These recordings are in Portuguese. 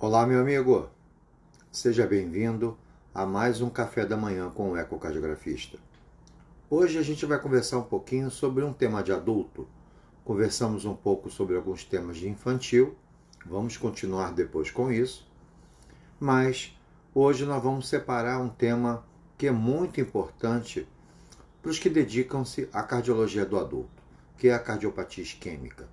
Olá, meu amigo. Seja bem-vindo a mais um Café da Manhã com o ecocardiografista. Hoje a gente vai conversar um pouquinho sobre um tema de adulto. Conversamos um pouco sobre alguns temas de infantil. Vamos continuar depois com isso. Mas hoje nós vamos separar um tema que é muito importante para os que dedicam-se à cardiologia do adulto, que é a cardiopatia isquêmica.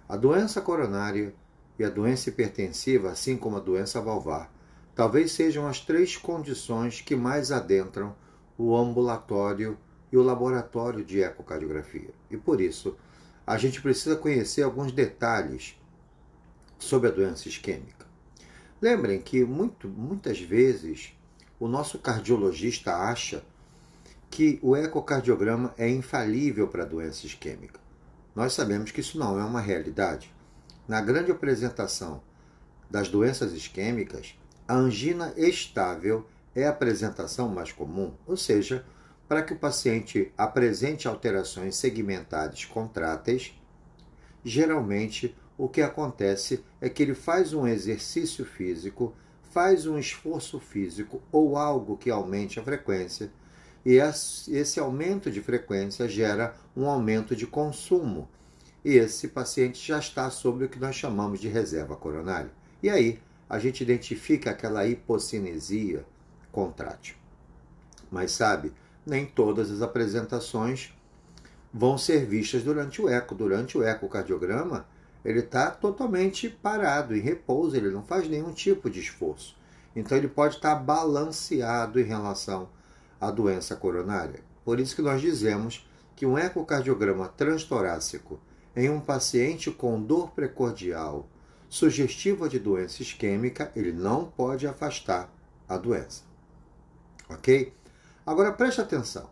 A doença coronária e a doença hipertensiva, assim como a doença valvar, talvez sejam as três condições que mais adentram o ambulatório e o laboratório de ecocardiografia. E por isso, a gente precisa conhecer alguns detalhes sobre a doença isquêmica. Lembrem que muitas vezes o nosso cardiologista acha que o ecocardiograma é infalível para a doença isquêmica. Nós sabemos que isso não é uma realidade. Na grande apresentação das doenças isquêmicas, a angina estável é a apresentação mais comum, ou seja, para que o paciente apresente alterações segmentares contráteis, geralmente o que acontece é que ele faz um exercício físico, faz um esforço físico ou algo que aumente a frequência, e esse aumento de frequência gera um aumento de consumo. E esse paciente já está sobre o que nós chamamos de reserva coronária. E aí a gente identifica aquela hipocinesia contrátil. Mas sabe, nem todas as apresentações vão ser vistas durante o eco. Durante o ecocardiograma, ele está totalmente parado, em repouso, ele não faz nenhum tipo de esforço. Então ele pode estar balanceado em relação à doença coronária. Por isso que nós dizemos que um ecocardiograma transtorácico em um paciente com dor precordial sugestiva de doença isquêmica, ele não pode afastar a doença. Ok? Agora preste atenção.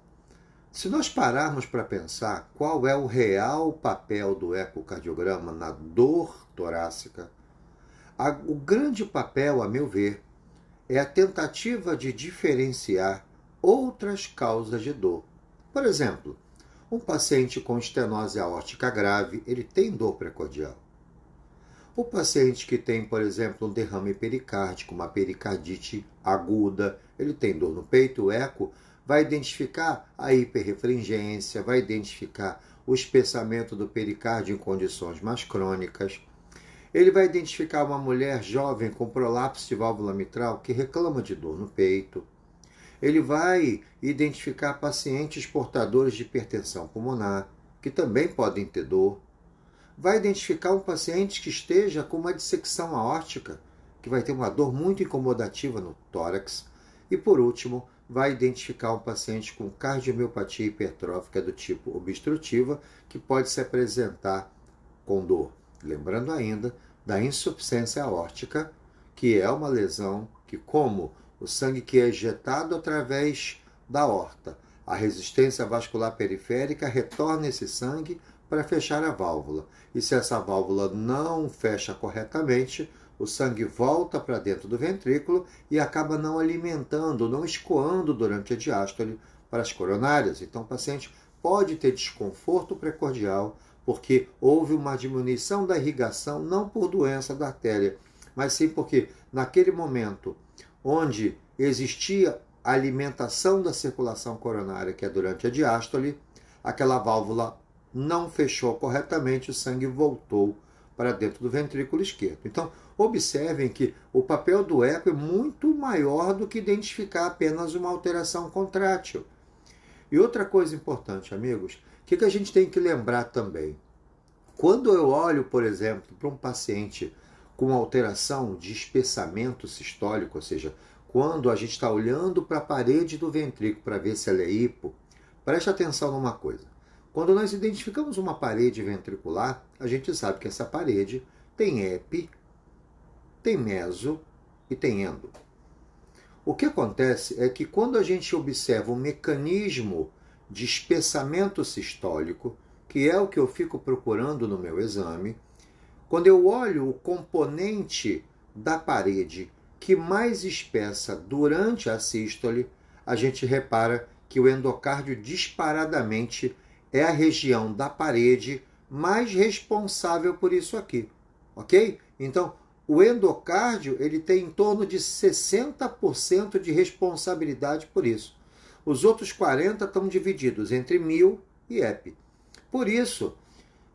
Se nós pararmos para pensar qual é o real papel do ecocardiograma na dor torácica, o grande papel, a meu ver, é a tentativa de diferenciar outras causas de dor. Por exemplo, um paciente com estenose aórtica grave, ele tem dor precordial. O paciente que tem, por exemplo, um derrame pericárdico, uma pericardite aguda, ele tem dor no peito, o eco vai identificar a hiperrefringência, vai identificar o espessamento do pericárdio em condições mais crônicas. Ele vai identificar uma mulher jovem com prolapso de válvula mitral que reclama de dor no peito. Ele vai identificar pacientes portadores de hipertensão pulmonar, que também podem ter dor. Vai identificar um paciente que esteja com uma dissecção aórtica, que vai ter uma dor muito incomodativa no tórax. E, por último, vai identificar um paciente com cardiomiopatia hipertrófica do tipo obstrutiva, que pode se apresentar com dor. Lembrando ainda da insuficiência aórtica, que é uma lesão que, como o sangue que é ejetado através da aorta, a resistência vascular periférica retorna esse sangue para fechar a válvula. E se essa válvula não fecha corretamente, o sangue volta para dentro do ventrículo e acaba não alimentando, não escoando durante a diástole para as coronárias. Então o paciente pode ter desconforto precordial porque houve uma diminuição da irrigação, não por doença da artéria, mas sim porque naquele momento onde existia a alimentação da circulação coronária, que é durante a diástole, aquela válvula não fechou corretamente, o sangue voltou para dentro do ventrículo esquerdo. Então, observem que o papel do eco é muito maior do que identificar apenas uma alteração contrátil. E outra coisa importante, amigos, o que a gente tem que lembrar também? Quando eu olho, por exemplo, para um paciente com alteração de espessamento sistólico, ou seja, quando a gente está olhando para a parede do ventrículo para ver se ela é hipo, preste atenção numa coisa. Quando nós identificamos uma parede ventricular, a gente sabe que essa parede tem epi, tem meso e tem endo. O que acontece é que quando a gente observa um mecanismo de espessamento sistólico, que é o que eu fico procurando no meu exame, quando eu olho o componente da parede que mais espessa durante a sístole, a gente repara que o endocárdio disparadamente é a região da parede mais responsável por isso aqui, ok? Então, O endocárdio ele tem em torno de 60% de responsabilidade por isso. Os outros 40% estão divididos entre mio e epi. Por isso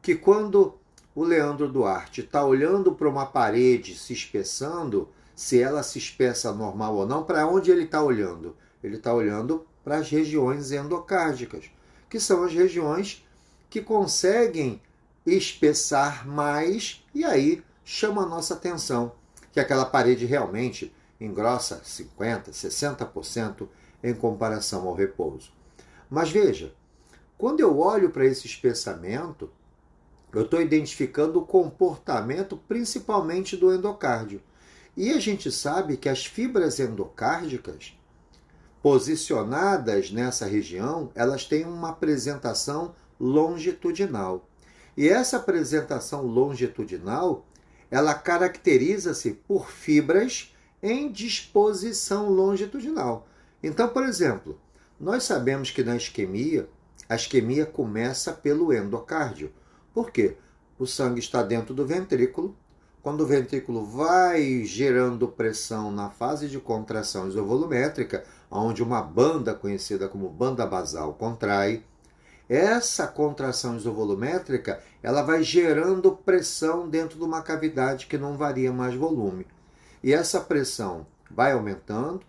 que quando o Leandro Duarte está olhando para uma parede se espessando, se ela se espessa normal ou não, para onde ele está olhando? Ele está olhando para as regiões endocárdicas, que são as regiões que conseguem espessar mais e aí chama a nossa atenção, que aquela parede realmente engrossa 50%, 60% em comparação ao repouso. Mas veja, quando eu olho para esse espessamento, eu estou identificando o comportamento principalmente do endocárdio. E a gente sabe que as fibras endocárdicas, posicionadas nessa região, elas têm uma apresentação longitudinal. E essa apresentação longitudinal, ela caracteriza-se por fibras em disposição longitudinal. Então, por exemplo, nós sabemos que na isquemia, a isquemia começa pelo endocárdio. Por quê? O sangue está dentro do ventrículo. Quando o ventrículo vai gerando pressão na fase de contração isovolumétrica, onde uma banda conhecida como banda basal contrai, essa contração isovolumétrica ela vai gerando pressão dentro de uma cavidade que não varia mais volume. E essa pressão vai aumentando.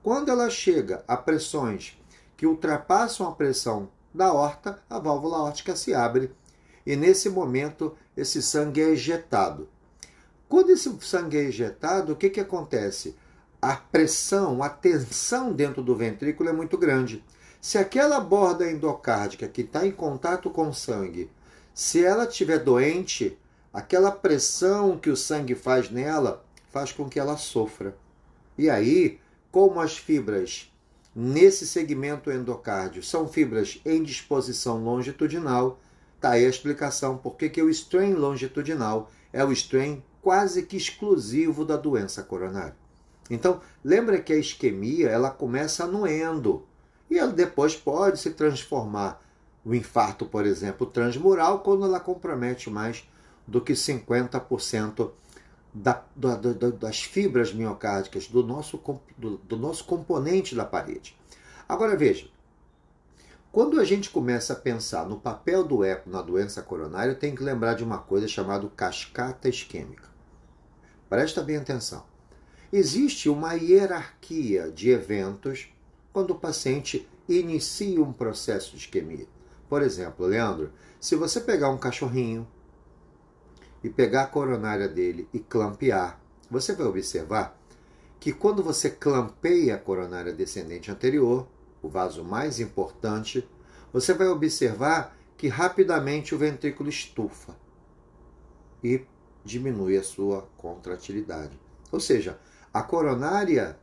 Quando ela chega a pressões que ultrapassam a pressão da aorta, a válvula aórtica se abre e nesse momento esse sangue é ejetado. Quando esse sangue é ejetado, o que acontece? A pressão, a tensão dentro do ventrículo é muito grande. Se aquela borda endocárdica que está em contato com o sangue, se ela estiver doente, aquela pressão que o sangue faz nela faz com que ela sofra. E aí, como as fibras nesse segmento endocárdio são fibras em disposição longitudinal, está aí a explicação por que o strain longitudinal é o strain quase que exclusivo da doença coronária. Então, lembra que a isquemia ela começa no endo e ela depois pode se transformar o infarto, por exemplo, transmural, quando ela compromete mais do que 50% das fibras miocárdicas do nosso componente da parede. Agora veja, quando a gente começa a pensar no papel do eco na doença coronária, tem que lembrar de uma coisa chamada cascata isquêmica. Presta bem atenção. Existe uma hierarquia de eventos quando o paciente inicia um processo de isquemia. Por exemplo, Leandro, se você pegar um cachorrinho e pegar a coronária dele e clampear, você vai observar que quando você clampeia a coronária descendente anterior, o vaso mais importante, você vai observar que rapidamente o ventrículo estufa e diminui a sua contratilidade. Ou seja, a coronária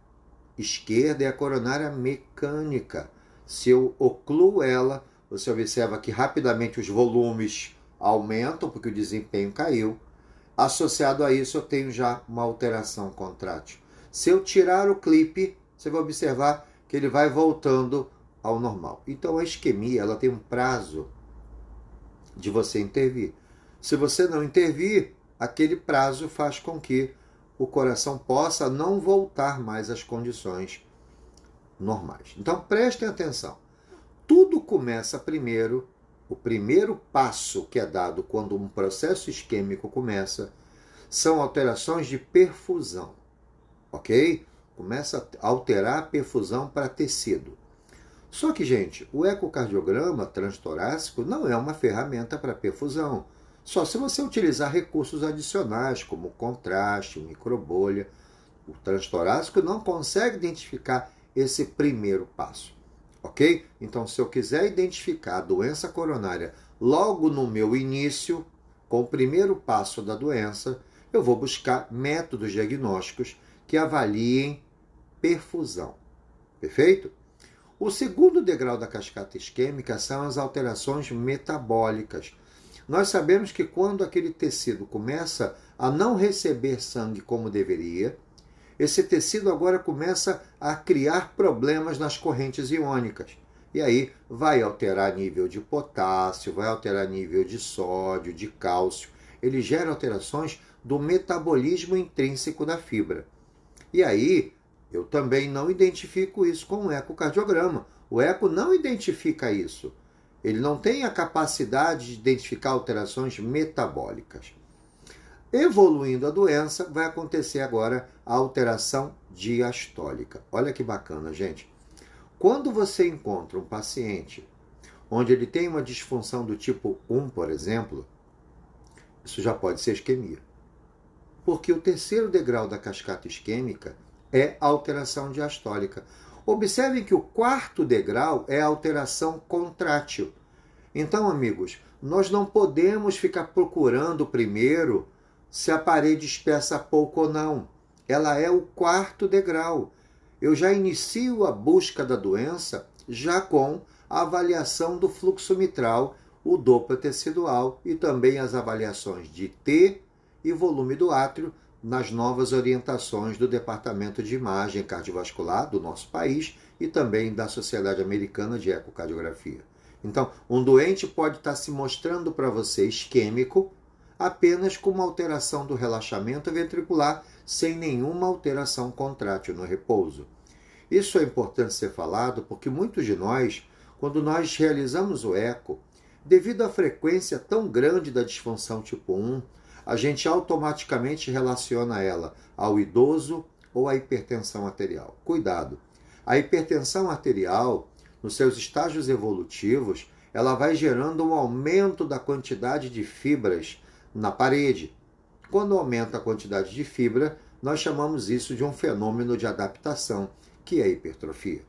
esquerda é a coronária mecânica. Se eu ocluo ela, você observa que rapidamente os volumes aumentam, porque o desempenho caiu. Associado a isso, eu tenho já uma alteração contrátil. Se eu tirar o clipe, você vai observar que ele vai voltando ao normal. Então, a isquemia ela tem um prazo de você intervir. Se você não intervir, aquele prazo faz com que o coração possa não voltar mais às condições normais. Então, prestem atenção. Tudo começa primeiro. O primeiro passo que é dado quando um processo isquêmico começa são alterações de perfusão, ok? Começa a alterar a perfusão para tecido. Só que, gente, o ecocardiograma transtorácico não é uma ferramenta para perfusão. Só se você utilizar recursos adicionais, como contraste, microbolha. O transtorácico não consegue identificar esse primeiro passo. Ok? Então, se eu quiser identificar a doença coronária logo no meu início, com o primeiro passo da doença, eu vou buscar métodos diagnósticos que avaliem perfusão. Perfeito? O segundo degrau da cascata isquêmica são as alterações metabólicas. Nós sabemos que quando aquele tecido começa a não receber sangue como deveria, esse tecido agora começa a criar problemas nas correntes iônicas. E aí vai alterar nível de potássio, vai alterar nível de sódio, de cálcio. Ele gera alterações do metabolismo intrínseco da fibra. E aí, eu também não identifico isso com o ecocardiograma. O eco não identifica isso. Ele não tem a capacidade de identificar alterações metabólicas. Evoluindo a doença, vai acontecer agora a alteração diastólica. Olha que bacana, gente. Quando você encontra um paciente onde ele tem uma disfunção do tipo 1, por exemplo, isso já pode ser isquemia. Porque o terceiro degrau da cascata isquêmica é a alteração diastólica. Observem que o quarto degrau é a alteração contrátil. Então, amigos, nós não podemos ficar procurando primeiro se a parede espessa pouco ou não. Ela é o quarto degrau. Eu já inicio a busca da doença já com a avaliação do fluxo mitral, o Doppler tecidual e também as avaliações de T e volume do átrio nas novas orientações do Departamento de Imagem Cardiovascular do nosso país e também da Sociedade Americana de Ecocardiografia. Então, um doente pode estar se mostrando para você isquêmico apenas com uma alteração do relaxamento ventricular sem nenhuma alteração contrátil no repouso. Isso é importante ser falado porque muitos de nós, quando nós realizamos o eco, devido à frequência tão grande da disfunção tipo 1, a gente automaticamente relaciona ela ao idoso ou à hipertensão arterial. Cuidado! A hipertensão arterial, nos seus estágios evolutivos, ela vai gerando um aumento da quantidade de fibras na parede. Quando aumenta a quantidade de fibra, nós chamamos isso de um fenômeno de adaptação, que é a hipertrofia.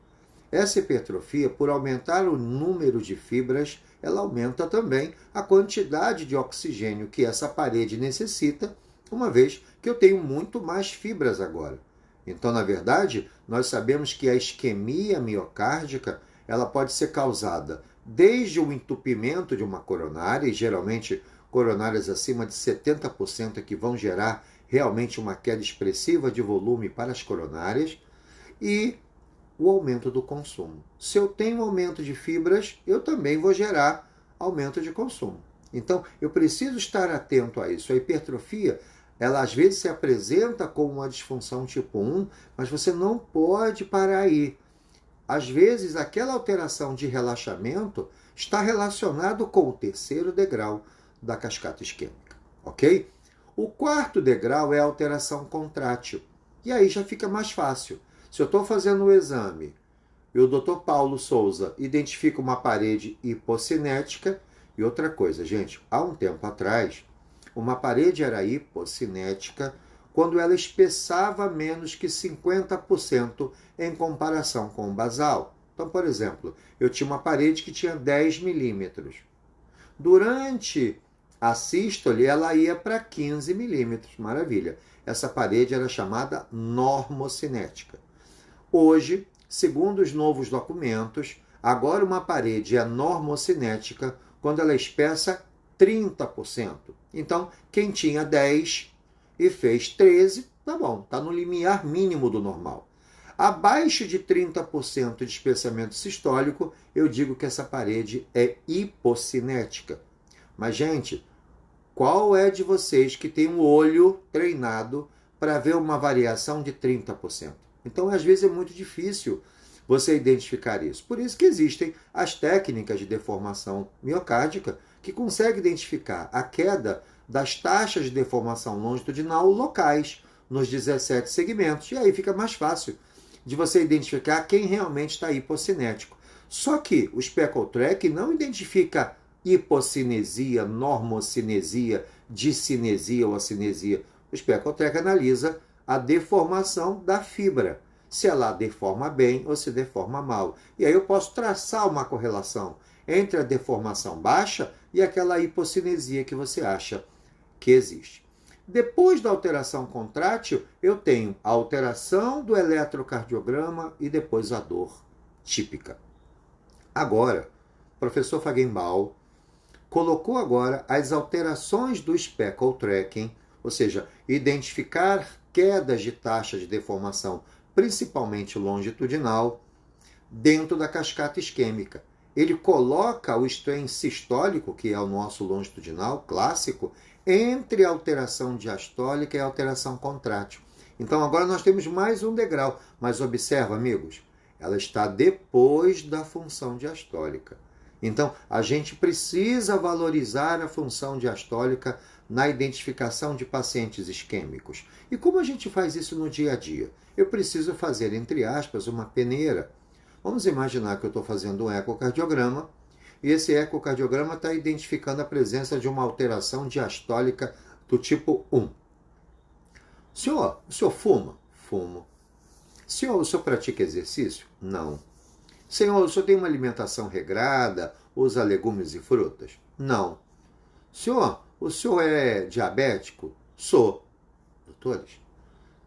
Essa hipertrofia, por aumentar o número de fibras, ela aumenta também a quantidade de oxigênio que essa parede necessita, uma vez que eu tenho muito mais fibras agora. Então, na verdade, nós sabemos que a isquemia miocárdica ela pode ser causada desde o entupimento de uma coronária, e geralmente coronárias acima de 70% que vão gerar realmente uma queda expressiva de volume para as coronárias, e o aumento do consumo. Se eu tenho aumento de fibras, eu também vou gerar aumento de consumo. Então, eu preciso estar atento a isso. A hipertrofia, ela às vezes se apresenta como uma disfunção tipo 1, mas você não pode parar aí. Às vezes, aquela alteração de relaxamento está relacionado com o terceiro degrau da cascata isquêmica, ok? O quarto degrau é a alteração contrátil. E aí já fica mais fácil. Se eu estou fazendo o exame e o Dr. Paulo Souza identifica uma parede hipocinética, e outra coisa, gente, há um tempo atrás, uma parede era hipocinética quando ela espessava menos que 50% em comparação com o basal. Então, por exemplo, eu tinha uma parede que tinha 10 milímetros. Durante a sístole, ela ia para 15 milímetros. Maravilha. Essa parede era chamada normocinética. Hoje, segundo os novos documentos, agora uma parede é normocinética quando ela espessa 30%. Então, quem tinha 10 e fez 13, tá bom, está no limiar mínimo do normal. Abaixo de 30% de espessamento sistólico, eu digo que essa parede é hipocinética. Mas, gente, qual é de vocês que tem um olho treinado para ver uma variação de 30%? Então, às vezes, é muito difícil você identificar isso. Por isso que existem as técnicas de deformação miocárdica que conseguem identificar a queda das taxas de deformação longitudinal locais nos 17 segmentos. E aí fica mais fácil de você identificar quem realmente está hipocinético. Só que o Speckle Track não identifica hipocinesia, normocinesia, discinesia ou acinesia. O Speckle Track analisa a deformação da fibra, se ela deforma bem ou se deforma mal. E aí eu posso traçar uma correlação entre a deformação baixa e aquela hipocinesia que você acha que existe. Depois da alteração contrátil, eu tenho a alteração do eletrocardiograma e depois a dor típica. Agora, o professor Feigenbaum colocou agora as alterações do Speckle Tracking, ou seja, identificar quedas de taxa de deformação, principalmente longitudinal, dentro da cascata isquêmica. Ele coloca o strain sistólico, que é o nosso longitudinal clássico, entre a alteração diastólica e a alteração contrátil. Então agora nós temos mais um degrau, mas observa, amigos, ela está depois da função diastólica. Então a gente precisa valorizar a função diastólica na identificação de pacientes isquêmicos. E como a gente faz isso no dia a dia? Eu preciso fazer, entre aspas, uma peneira. Vamos imaginar que eu estou fazendo um ecocardiograma e esse ecocardiograma está identificando a presença de uma alteração diastólica do tipo 1. O senhor fuma? Fumo. O senhor pratica exercício? Não. Senhor, o senhor tem uma alimentação regrada? Usa legumes e frutas? Não. O senhor é diabético? Sou. Doutores,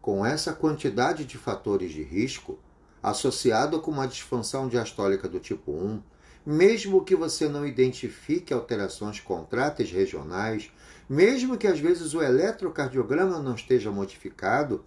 com essa quantidade de fatores de risco, associado com uma disfunção diastólica do tipo 1, mesmo que você não identifique alterações contráteis regionais, mesmo que às vezes o eletrocardiograma não esteja modificado,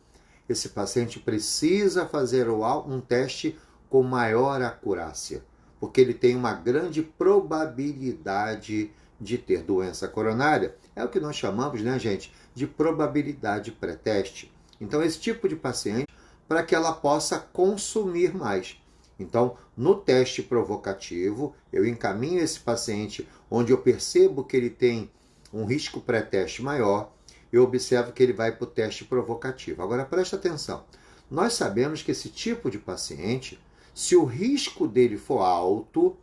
esse paciente precisa fazer um teste com maior acurácia, porque ele tem uma grande probabilidade de ter doença coronária. É o que nós chamamos, né, gente, de probabilidade pré-teste. Então, esse tipo de paciente, para que ela possa consumir mais. Então, no teste provocativo, eu encaminho esse paciente onde eu percebo que ele tem um risco pré-teste maior, eu observo que ele vai para o teste provocativo. Agora, presta atenção. Nós sabemos que esse tipo de paciente, se o risco dele for alto,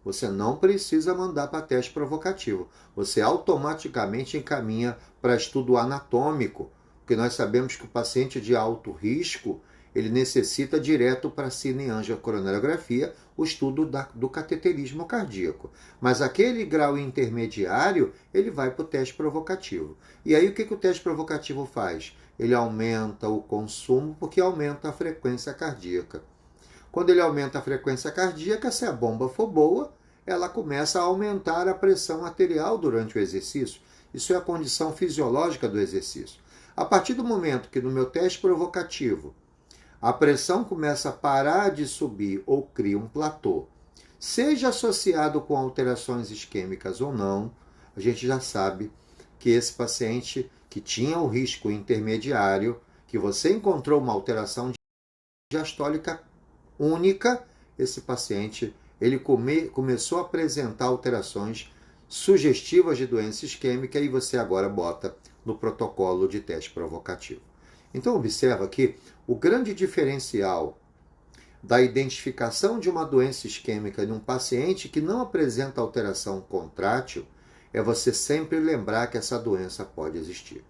você não precisa mandar para teste provocativo. Você automaticamente encaminha para estudo anatômico, porque nós sabemos que o paciente de alto risco, ele necessita direto para a cineangiocoronáriografia, o estudo do cateterismo cardíaco. Mas aquele grau intermediário, ele vai para o teste provocativo. E aí o que o teste provocativo faz? Ele aumenta o consumo porque aumenta a frequência cardíaca. Quando ele aumenta a frequência cardíaca, se a bomba for boa, ela começa a aumentar a pressão arterial durante o exercício. Isso é a condição fisiológica do exercício. A partir do momento que no meu teste provocativo a pressão começa a parar de subir ou cria um platô, seja associado com alterações isquêmicas ou não, a gente já sabe que esse paciente que tinha o risco intermediário, que você encontrou uma alteração diastólica única, esse paciente ele começou a apresentar alterações sugestivas de doença isquêmica e você agora bota no protocolo de teste provocativo. Então observa aqui o grande diferencial da identificação de uma doença isquêmica de um paciente que não apresenta alteração contrátil é você sempre lembrar que essa doença pode existir.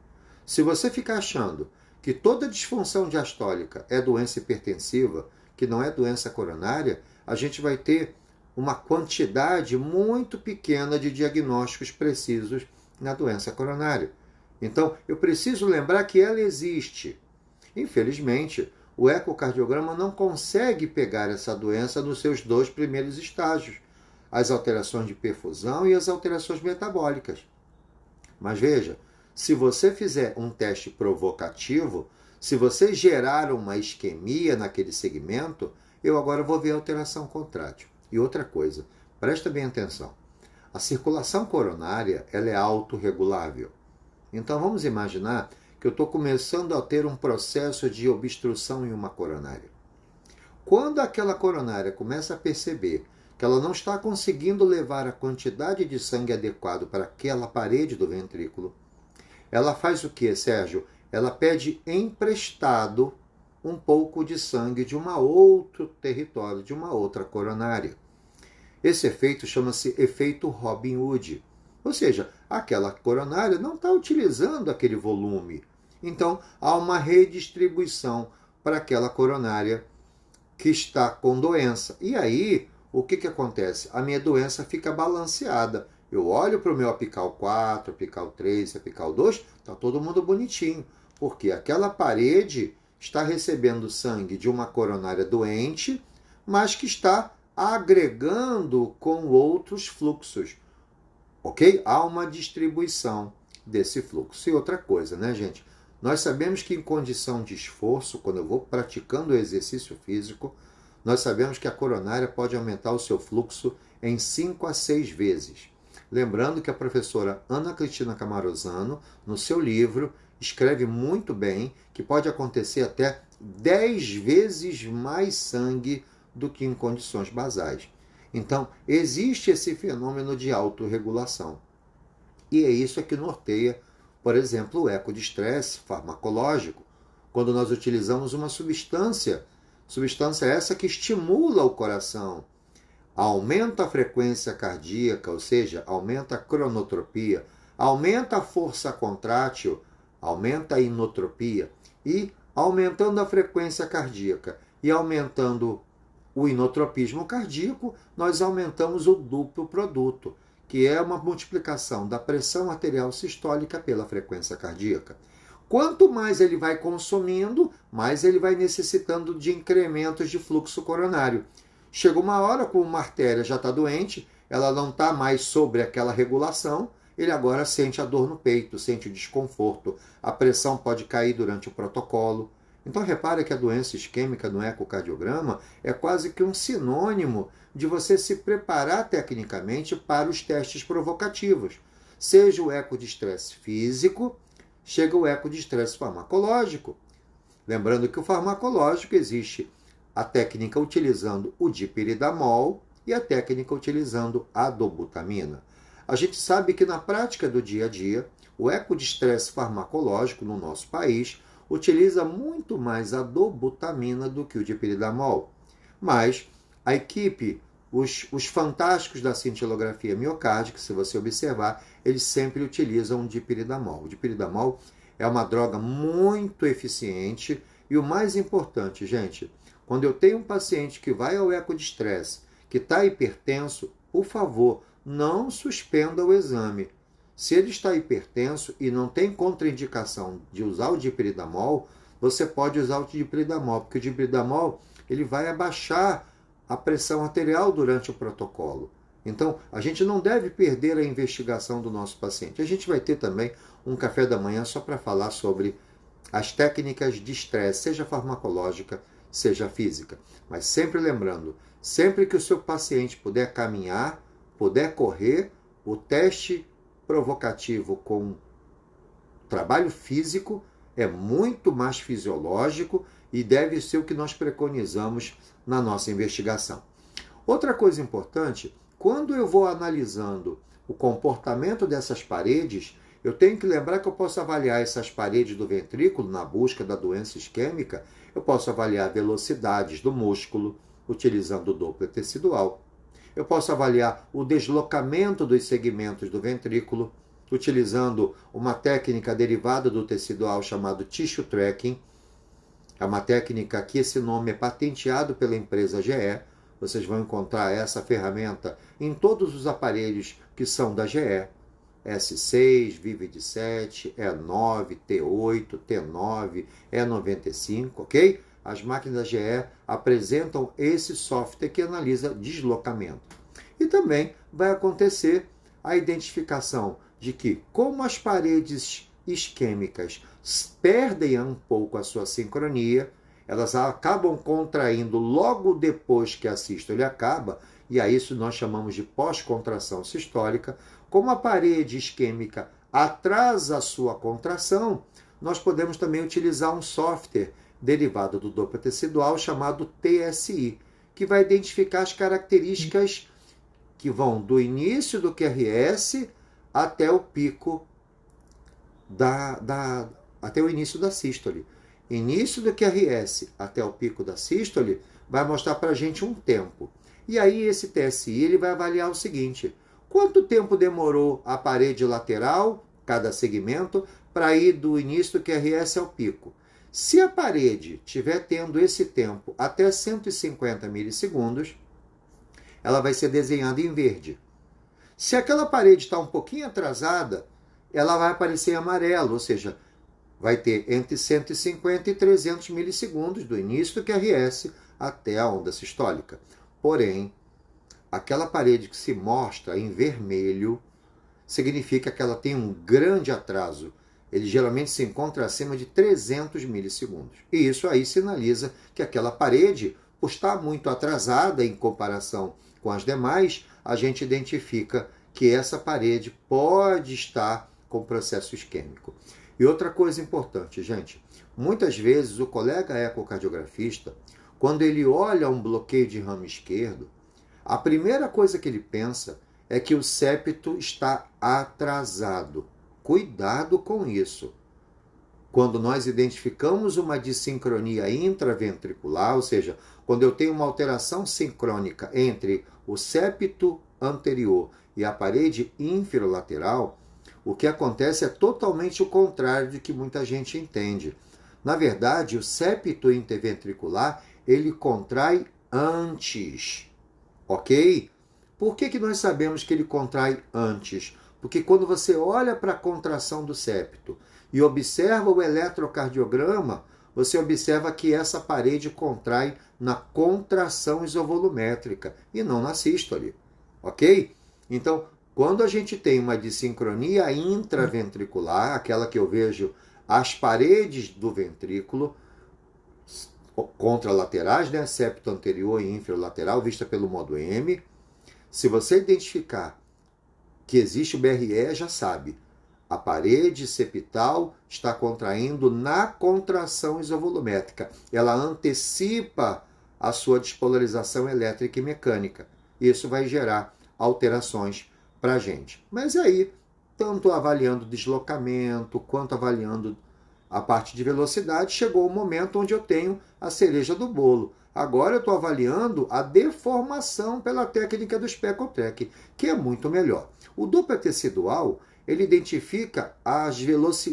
Se você ficar achando que toda disfunção diastólica é doença hipertensiva, que não é doença coronária, a gente vai ter uma quantidade muito pequena de diagnósticos precisos na doença coronária. Então, eu preciso lembrar que ela existe. Infelizmente, o ecocardiograma não consegue pegar essa doença nos seus 2 primeiros estágios, as alterações de perfusão e as alterações metabólicas. Mas veja, se você fizer um teste provocativo, se você gerar uma isquemia naquele segmento, eu agora vou ver a alteração contrátil. E outra coisa, presta bem atenção. A circulação coronária ela é autorregulável. Então vamos imaginar que eu estou começando a ter um processo de obstrução em uma coronária. Quando aquela coronária começa a perceber que ela não está conseguindo levar a quantidade de sangue adequado para aquela parede do ventrículo, ela faz o que, Sérgio? Ela pede emprestado um pouco de sangue de um outro território, de uma outra coronária. Esse efeito chama-se efeito Robin Hood. Ou seja, aquela coronária não está utilizando aquele volume. Então, há uma redistribuição para aquela coronária que está com doença. E aí, o que acontece? A minha doença fica balanceada. Eu olho para o meu apical 4, apical 3, apical 2, está todo mundo bonitinho. Porque aquela parede está recebendo sangue de uma coronária doente, mas que está agregando com outros fluxos. Ok? Há uma distribuição desse fluxo. E outra coisa, né, gente? Nós sabemos que em condição de esforço, quando eu vou praticando o exercício físico, nós sabemos que a coronária pode aumentar o seu fluxo em 5 a 6 vezes. Lembrando que a professora Ana Cristina Camarosano, no seu livro, escreve muito bem que pode acontecer até 10 vezes mais sangue do que em condições basais. Então, existe esse fenômeno de autorregulação. E é isso que norteia, por exemplo, o eco de estresse farmacológico, quando nós utilizamos uma substância essa que estimula o coração, aumenta a frequência cardíaca, ou seja, aumenta a cronotropia, aumenta a força contrátil, aumenta a inotropia, e aumentando a frequência cardíaca e aumentando o inotropismo cardíaco, nós aumentamos o duplo produto, que é uma multiplicação da pressão arterial sistólica pela frequência cardíaca. Quanto mais ele vai consumindo, mais ele vai necessitando de incrementos de fluxo coronário. Chega uma hora, como uma artéria já está doente, ela não está mais sobre aquela regulação, ele agora sente a dor no peito, sente o desconforto, a pressão pode cair durante o protocolo. Então repare que a doença isquêmica no ecocardiograma é quase que um sinônimo de você se preparar tecnicamente para os testes provocativos. Seja o eco de estresse físico, chega o eco de estresse farmacológico. Lembrando que o farmacológico existe a técnica utilizando o dipiridamol e a técnica utilizando a dobutamina. A gente sabe que na prática do dia a dia, o eco de estresse farmacológico no nosso país utiliza muito mais a dobutamina do que o dipiridamol. Mas a equipe, os fantásticos da cintilografia miocárdica, se você observar, eles sempre utilizam o dipiridamol. O dipiridamol é uma droga muito eficiente e o mais importante, gente, quando eu tenho um paciente que vai ao eco de estresse, que está hipertenso, por favor, não suspenda o exame. Se ele está hipertenso e não tem contraindicação de usar o dipiridamol, você pode usar o dipiridamol, porque o dipiridamol ele vai abaixar a pressão arterial durante o protocolo. Então, a gente não deve perder a investigação do nosso paciente. A gente vai ter também um café da manhã só para falar sobre as técnicas de estresse, seja farmacológica, seja física. Mas sempre lembrando, sempre que o seu paciente puder caminhar, puder correr, o teste provocativo com trabalho físico é muito mais fisiológico e deve ser o que nós preconizamos na nossa investigação. Outra coisa importante, quando eu vou analisando o comportamento dessas paredes, eu tenho que lembrar que eu posso avaliar essas paredes do ventrículo na busca da doença isquêmica, eu posso avaliar velocidades do músculo utilizando o Doppler tecidual. Eu posso avaliar o deslocamento dos segmentos do ventrículo utilizando uma técnica derivada do tecidual chamado tissue tracking. É uma técnica que esse nome é patenteado pela empresa GE. Vocês vão encontrar essa ferramenta em todos os aparelhos que são da GE. S6, Vivid 7, E9, T8, T9, E95, ok? As máquinas da GE apresentam esse software que analisa deslocamento. E também vai acontecer a identificação de que, como as paredes isquêmicas perdem um pouco a sua sincronia, elas acabam contraindo logo depois que a sístole acaba, e a isso nós chamamos de pós-contração sistólica. Como a parede isquêmica atrasa a sua contração, nós podemos também utilizar um software derivado do Doppler tecidual chamado TSI, que vai identificar as características que vão do início do QRS até o pico até o início da sístole. Início do QRS até o pico da sístole vai mostrar para a gente um tempo. E aí esse TSI ele vai avaliar o seguinte: quanto tempo demorou a parede lateral, cada segmento, para ir do início do QRS ao pico? Se a parede estiver tendo esse tempo até 150 milissegundos, ela vai ser desenhada em verde. Se aquela parede está um pouquinho atrasada, ela vai aparecer em amarelo, ou seja, vai ter entre 150 e 300 milissegundos do início do QRS até a onda sistólica. Porém, aquela parede que se mostra em vermelho significa que ela tem um grande atraso. Ele geralmente se encontra acima de 300 milissegundos. E isso aí sinaliza que aquela parede, por estar muito atrasada em comparação com as demais, a gente identifica que essa parede pode estar com processo isquêmico. E outra coisa importante, gente, muitas vezes o colega ecocardiografista, quando ele olha um bloqueio de ramo esquerdo, a primeira coisa que ele pensa é que o septo está atrasado. Cuidado com isso. Quando nós identificamos uma dissincronia intraventricular, ou seja, quando eu tenho uma alteração sincrônica entre o septo anterior e a parede inferolateral, o que acontece é totalmente o contrário do que muita gente entende. Na verdade, o septo interventricular, ele contrai antes, ok? Por que nós sabemos que ele contrai antes? Porque quando você olha para a contração do septo e observa o eletrocardiograma, você observa que essa parede contrai na contração isovolumétrica e não na sístole, ok? Então, quando a gente tem uma dissincronia intraventricular, aquela que eu vejo as paredes do ventrículo contralaterais, né, septo anterior e inferolateral, vista pelo modo M, se você identificar que existe o BRE, já sabe, a parede septal está contraindo na contração isovolumétrica. Ela antecipa a sua despolarização elétrica e mecânica. Isso vai gerar alterações para a gente. Mas aí, tanto avaliando deslocamento, quanto avaliando a parte de velocidade, chegou o momento onde eu tenho a cereja do bolo. Agora eu estou avaliando a deformação pela técnica do Speckle Track, que é muito melhor. O Doppler tecidual, ele identifica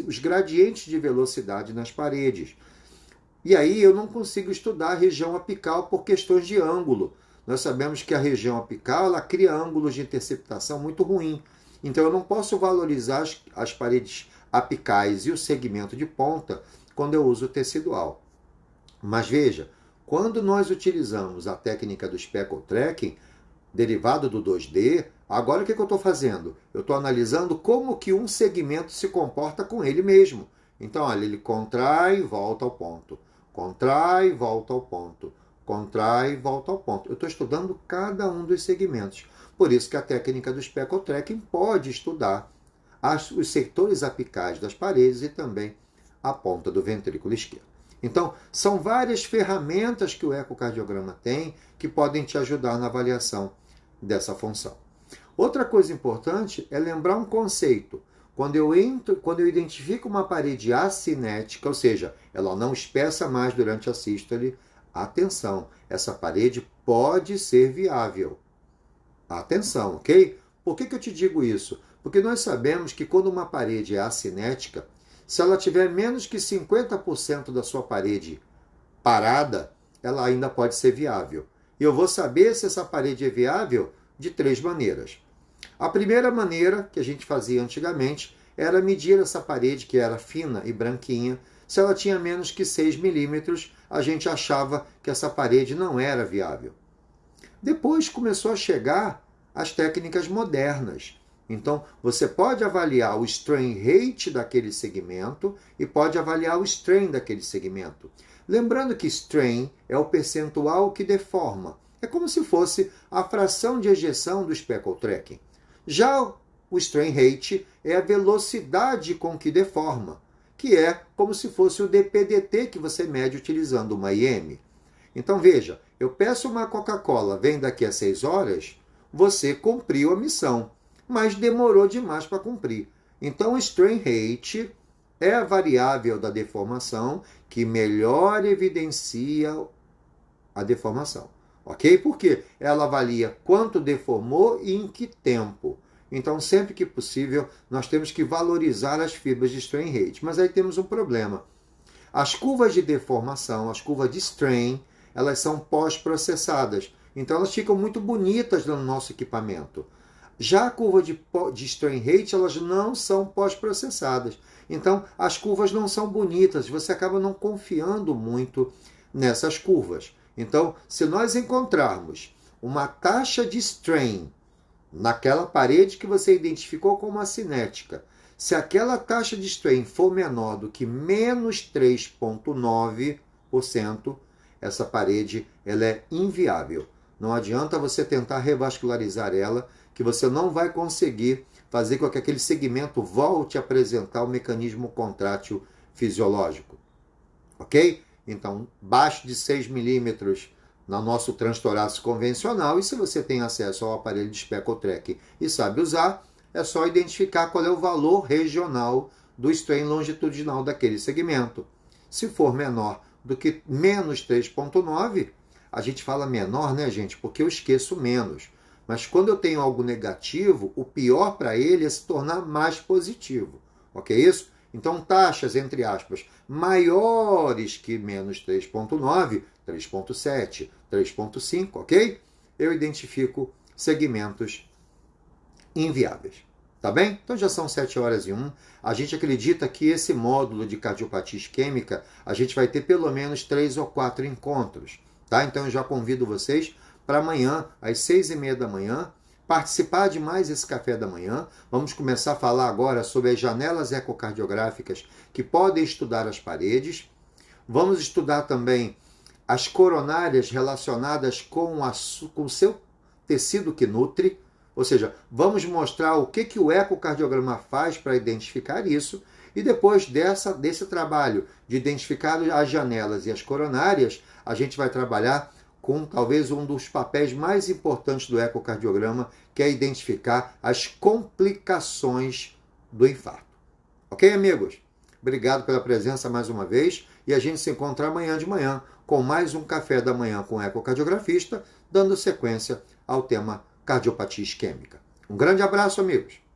os gradientes de velocidade nas paredes. E aí eu não consigo estudar a região apical por questões de ângulo. Nós sabemos que a região apical ela cria ângulos de interceptação muito ruim. Então eu não posso valorizar as paredes apicais e o segmento de ponta quando eu uso o tecidual. Mas veja, quando nós utilizamos a técnica do Speckle Tracking, derivado do 2D, agora o que eu estou fazendo? Eu estou analisando como que um segmento se comporta com ele mesmo. Então, olha, ele contrai e volta ao ponto. Contrai e volta ao ponto. Contrai e volta ao ponto. Eu estou estudando cada um dos segmentos. Por isso que a técnica do Speckle Tracking pode estudar os setores apicais das paredes e também a ponta do ventrículo esquerdo. Então, são várias ferramentas que o ecocardiograma tem que podem te ajudar na avaliação dessa função. Outra coisa importante é lembrar um conceito. Quando eu identifico uma parede acinética, ou seja, ela não espessa mais durante a sístole, atenção, essa parede pode ser viável. Atenção, ok? Por que eu te digo isso? Porque nós sabemos que quando uma parede é acinética, se ela tiver menos que 50% da sua parede parada, ela ainda pode ser viável. E eu vou saber se essa parede é viável de 3 maneiras. A primeira maneira que a gente fazia antigamente era medir essa parede, que era fina e branquinha. Se ela tinha menos que 6 milímetros, a gente achava que essa parede não era viável. Depois começou a chegar as técnicas modernas. Então, você pode avaliar o strain rate daquele segmento e pode avaliar o strain daquele segmento. Lembrando que strain é o percentual que deforma. É como se fosse a fração de ejeção do Speckle Tracking. Já o strain rate é a velocidade com que deforma, que é como se fosse o DPDT que você mede utilizando uma IM. Então, veja, eu peço uma Coca-Cola, vem daqui a 6 horas, você cumpriu a missão, mas demorou demais para cumprir. Então, o strain rate é a variável da deformação que melhor evidencia a deformação. Ok? Porque ela avalia quanto deformou e em que tempo. Então, sempre que possível, nós temos que valorizar as fibras de strain rate. Mas aí temos um problema. As curvas de deformação, as curvas de strain, elas são pós-processadas. Então, elas ficam muito bonitas no nosso equipamento. Já a curva de strain rate, elas não são pós-processadas. Então, as curvas não são bonitas. Você acaba não confiando muito nessas curvas. Então, se nós encontrarmos uma taxa de strain naquela parede que você identificou como acinética, se aquela taxa de strain for menor do que menos 3,9%, essa parede ela é inviável. Não adianta você tentar revascularizar ela, que você não vai conseguir fazer com que aquele segmento volte a apresentar o mecanismo contrátil fisiológico. Ok? Então, baixo de 6 milímetros no nosso transtorácico convencional, e se você tem acesso ao aparelho de Speckle-Trek e sabe usar, é só identificar qual é o valor regional do strain longitudinal daquele segmento. Se for menor do que menos 3,9, a gente fala menor, né, gente? Porque eu esqueço menos. Mas quando eu tenho algo negativo, o pior para ele é se tornar mais positivo. Ok isso? Então, taxas, entre aspas, maiores que menos 3,9, 3,7, 3,5, ok? Eu identifico segmentos inviáveis. Tá bem? Então já são 7h01. A gente acredita que esse módulo de cardiopatia isquêmica, a gente vai ter pelo menos 3 ou 4 encontros. Tá? Então eu já convido vocês para amanhã, às 6h30 da manhã, participar de mais esse café da manhã. Vamos começar a falar agora sobre as janelas ecocardiográficas que podem estudar as paredes. Vamos estudar também as coronárias relacionadas com o seu tecido que nutre. Ou seja, vamos mostrar o que o ecocardiograma faz para identificar isso. E depois desse trabalho de identificar as janelas e as coronárias, a gente vai trabalhar com talvez um dos papéis mais importantes do ecocardiograma, que é identificar as complicações do infarto. Ok, amigos? Obrigado pela presença mais uma vez e a gente se encontra amanhã de manhã com mais um café da manhã com o ecocardiografista, dando sequência ao tema cardiopatia isquêmica. Um grande abraço, amigos!